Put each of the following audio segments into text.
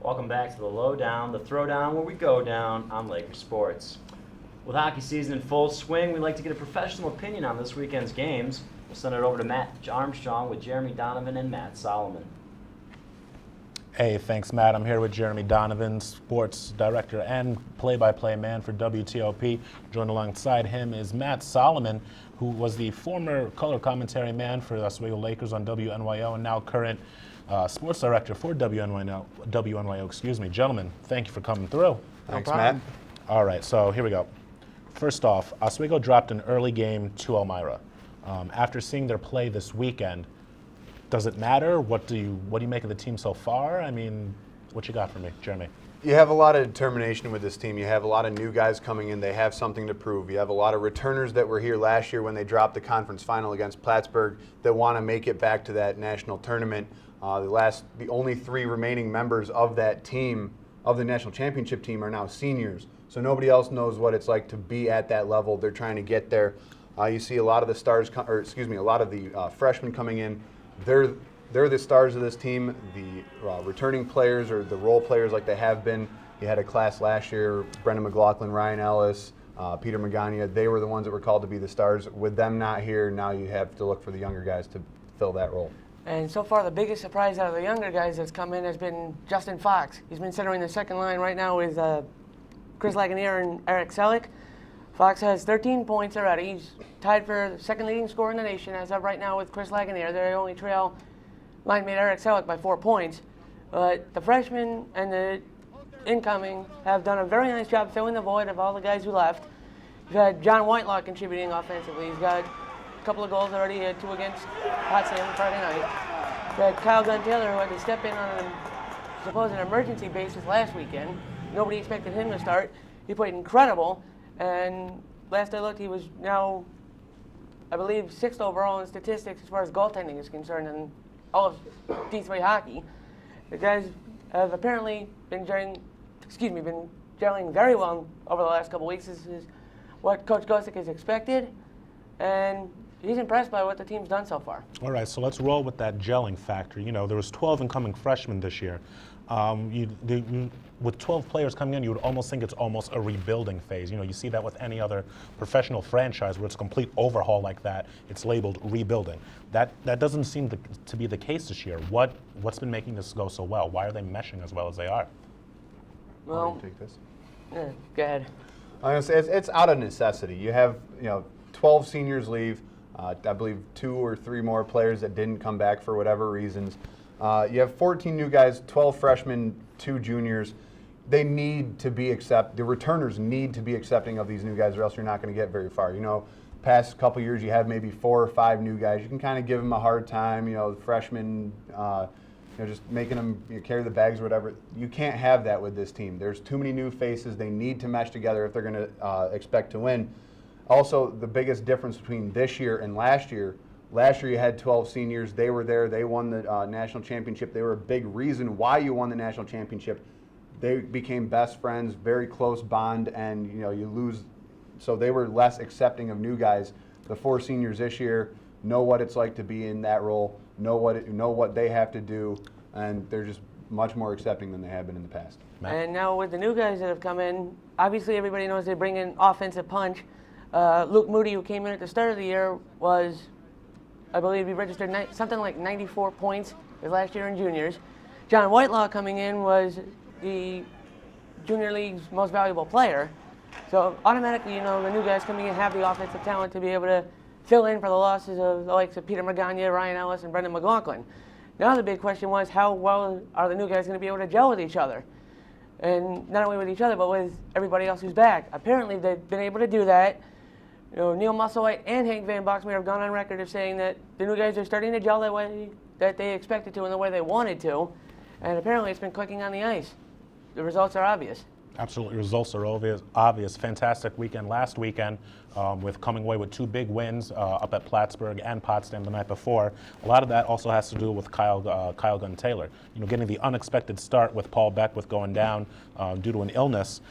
Welcome back to the Lowdown, the throwdown where we go down on Lakers sports. With hockey season in full swing, we'd like to get a professional opinion on this weekend's games. We'll send it over to Matt Armstrong with Jeremy Donovan and Matt Solomon. Hey, thanks, Matt. I'm here with Jeremy Donovan, sports director and play-by-play man for WTOP. Joined alongside him is Matt Solomon, who was the former color commentary man for the Oswego Lakers on WNYO and now current sports director for WNYO. Gentlemen, thank you for coming through. Thanks, Matt. All right, so here we go. First off, Oswego dropped an early game to Elmira. After seeing their play this weekend, does it matter? What do you make of the team so far? I mean, what you got for me, Jeremy? You have a lot of determination with this team. You have a lot of new guys coming in. They have something to prove. You have a lot of returners that were here last year when they dropped the conference final against Plattsburgh that want to make it back to that national tournament. The only three remaining members of that team, of the national championship team, are now seniors. So nobody else knows what it's like to be at that level. They're trying to get there. You see a lot of the a lot of the freshmen coming in. They're the stars of this team. The returning players or the role players like they have been. You had a class last year, Brendan McLaughlin, Ryan Ellis, Peter Magana. They were the ones that were called to be the stars. With them not here, now you have to look for the younger guys to fill that role. And so far, the biggest surprise out of the younger guys that's come in has been Justin Fox. He's been centering the second line right now with Chris Lagunier and Eric Selleck. Fox has 13 points already. He's tied for the second leading scorer in the nation as of right now with Chris Lagunier. They only trail line mate Eric Selleck by 4 points. But the freshmen and the incoming have done a very nice job filling the void of all the guys who left. You've had John Whitelaw contributing offensively. He's got a couple of goals already. He had 2 against Potsdam Friday night. You had Kyle Gunn-Taylor, who had to step in on a supposed emergency basis last weekend. Nobody expected him to start. He played incredible. And last I looked, he was now, I believe, 6th overall in statistics as far as goaltending is concerned in all of D3 hockey. The guys have apparently been gelling very well over the last couple weeks. This is what Coach Gosick has expected, and he's impressed by what the team's done so far. All right, so let's roll with that gelling factor. You know, there was 12 incoming freshmen this year. With 12 players coming in, you would almost think it's almost a rebuilding phase. You know, you see that with any other professional franchise where it's a complete overhaul like that. It's labeled rebuilding. That doesn't seem to be the case this year. What's been making this go so well? Why are they meshing as well as they are? Well, Take this. yeah, go ahead. It's out of necessity. You have 12 seniors leave. I believe 2 or 3 more players that didn't come back for whatever reasons. You have 14 new guys, 12 freshmen, 2 juniors. They need to be the returners need to be accepting of these new guys, or else you're not going to get very far. Past couple years, you have maybe 4 or 5 new guys. You can kind of give them a hard time. The freshmen, just making them carry the bags or whatever. You can't have that with this team. There's too many new faces. They need to mesh together if they're going to expect to win. Also, the biggest difference between this year and last year. Last year you had 12 seniors. They were there. They won the national championship. They were a big reason why you won the national championship. They became best friends, very close bond, and you lose. So they were less accepting of new guys. The 4 seniors this year know what it's like to be in that role, know what they have to do, and they're just much more accepting than they have been in the past. Matt? And now with the new guys that have come in, obviously everybody knows they bring in offensive punch. Luke Moody, who came in at the start of the year, was, I believe, he registered something like 94 points his last year in juniors. John Whitelaw coming in was the junior league's most valuable player. So automatically, the new guys coming in have the offensive talent to be able to fill in for the losses of the likes of Peter Magana, Ryan Ellis, and Brendan McLaughlin. Now the big question was, how well are the new guys going to be able to gel with each other? And not only with each other, but with everybody else who's back. Apparently, they've been able to do that. Neil Musselwhite and Hank Van Boxmeer have gone on record of saying that the new guys are starting to gel that way that they expected to and the way they wanted to. And apparently it's been clicking on the ice. The results are obvious. Absolutely, results are obvious. Fantastic weekend last weekend with coming away with 2 big wins up at Plattsburgh and Potsdam the night before. A lot of that also has to do with Kyle Gunn-Taylor. Getting the unexpected start with Paul Beckwith going down due to an illness.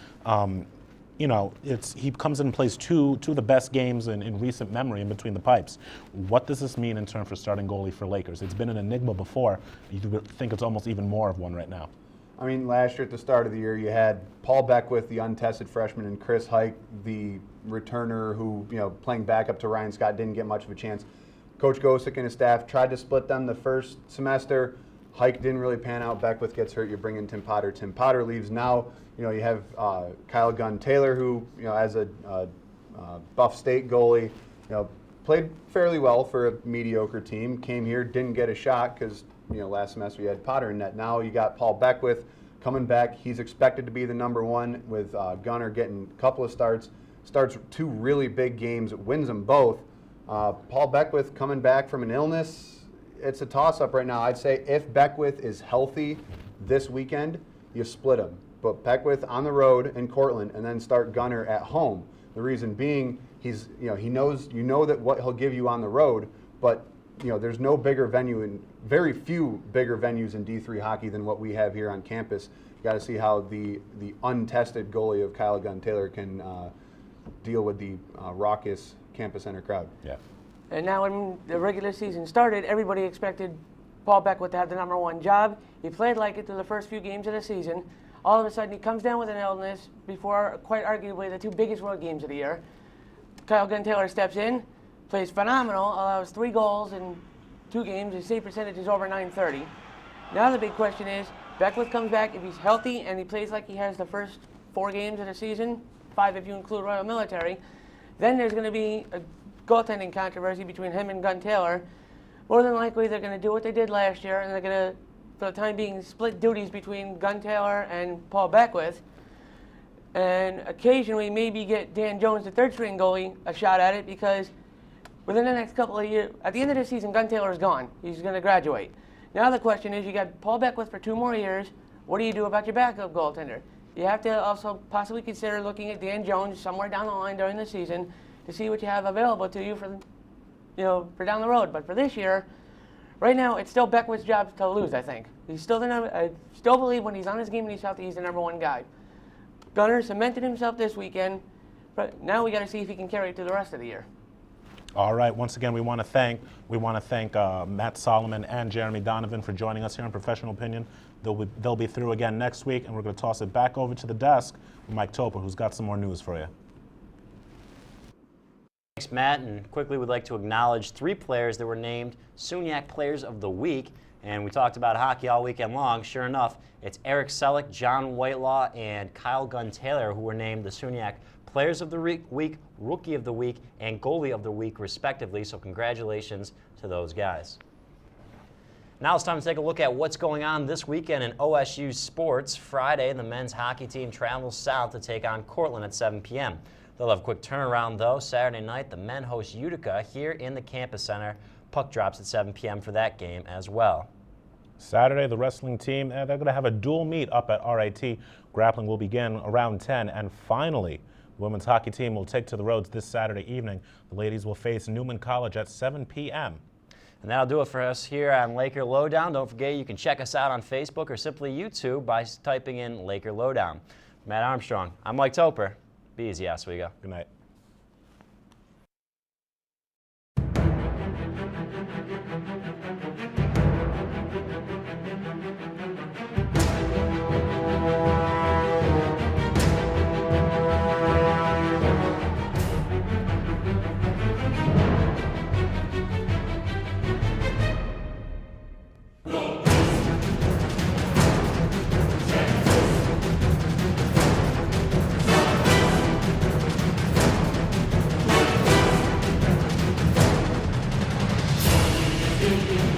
He comes in and plays two of the best games in recent memory in between the pipes. What does this mean in terms for starting goalie for Lakers? It's been an enigma before. You think it's almost even more of one right now. I mean, last year at the start of the year, you had Paul Beckwith, the untested freshman, and Chris Hike, the returner who, playing backup to Ryan Scott, didn't get much of a chance. Coach Gosick and his staff tried to split them the first semester. Hike didn't really pan out. Beckwith gets hurt. You bring in Tim Potter. Tim Potter leaves. Now, you have Kyle Gunn Taylor, who, as a Buff State goalie, played fairly well for a mediocre team. Came here, didn't get a shot because, last semester you had Potter in net. Now you got Paul Beckwith coming back. He's expected to be the number one with Gunner getting a couple of starts. Starts 2 really big games, wins them both. Paul Beckwith coming back from an illness. It's a toss-up right now. I'd say if Beckwith is healthy this weekend, you split him. But Beckwith on the road in Cortland and then start Gunner at home. The reason being, he's he knows that what he'll give you on the road, but there's no bigger venue and very few bigger venues in D3 hockey than what we have here on campus. You got to see how the untested goalie of Kyle Gunn Taylor can deal with the raucous campus center crowd. Yeah. And now when the regular season started, everybody expected Paul Beckwith to have the number 1 job. He played like it through the first few games of the season. All of a sudden, he comes down with an illness before quite arguably the 2 biggest road games of the year. Kyle Gunn Taylor steps in, plays phenomenal, allows 3 goals in 2 games. His save percentage is over .930. Now the big question is, Beckwith comes back, if he's healthy and he plays like he has the first 4 games of the season, 5 if you include Royal Military, then there's going to be a goaltending controversy between him and Gunn Taylor. More than likely, they're going to do what they did last year, and they're going to, for the time being, split duties between Gunn Taylor and Paul Beckwith. And occasionally, maybe get Dan Jones, the 3rd-string goalie, a shot at it, because within the next couple of years, at the end of the season, Gunn Taylor is gone. He's going to graduate. Now the question is, you got Paul Beckwith for 2 more years. What do you do about your backup goaltender? You have to also possibly consider looking at Dan Jones somewhere down the line during the season to see what you have available to you for, for down the road. But for this year, right now, it's still Beckwith's job to lose, I think. He's still the number. I still believe when he's on his game and he's healthy, he's the number 1 guy. Gunner cemented himself this weekend, but now we got to see if he can carry it to the rest of the year. All right. Once again, we want to thank Matt Solomon and Jeremy Donovan for joining us here on Professional Opinion. They'll be through again next week, and we're going to toss it back over to the desk with Mike Toper, who's got some more news for you. Thanks, Matt. And quickly, we'd like to acknowledge 3 players that were named SUNYAC Players of the Week. And we talked about hockey all weekend long. Sure enough, it's Eric Selleck, John Whitelaw, and Kyle Gunn Taylor who were named the SUNYAC Players of the Week, Rookie of the Week, and Goalie of the Week, respectively. So congratulations to those guys. Now it's time to take a look at what's going on this weekend in OSU sports. Friday, the men's hockey team travels south to take on Cortland at 7 p.m. They'll have a quick turnaround, though. Saturday night, the men host Utica here in the campus center. Puck drops at 7 p.m. for that game as well. Saturday, the wrestling team, they're going to have a dual meet up at RIT. Grappling will begin around 10. And finally, the women's hockey team will take to the roads this Saturday evening. The ladies will face Newman College at 7 p.m. And that'll do it for us here on Laker Lowdown. Don't forget you can check us out on Facebook or simply YouTube by typing in Laker Lowdown. Matt Armstrong, I'm Mike Toper. Be easy, Oswego. Good night. Thank you.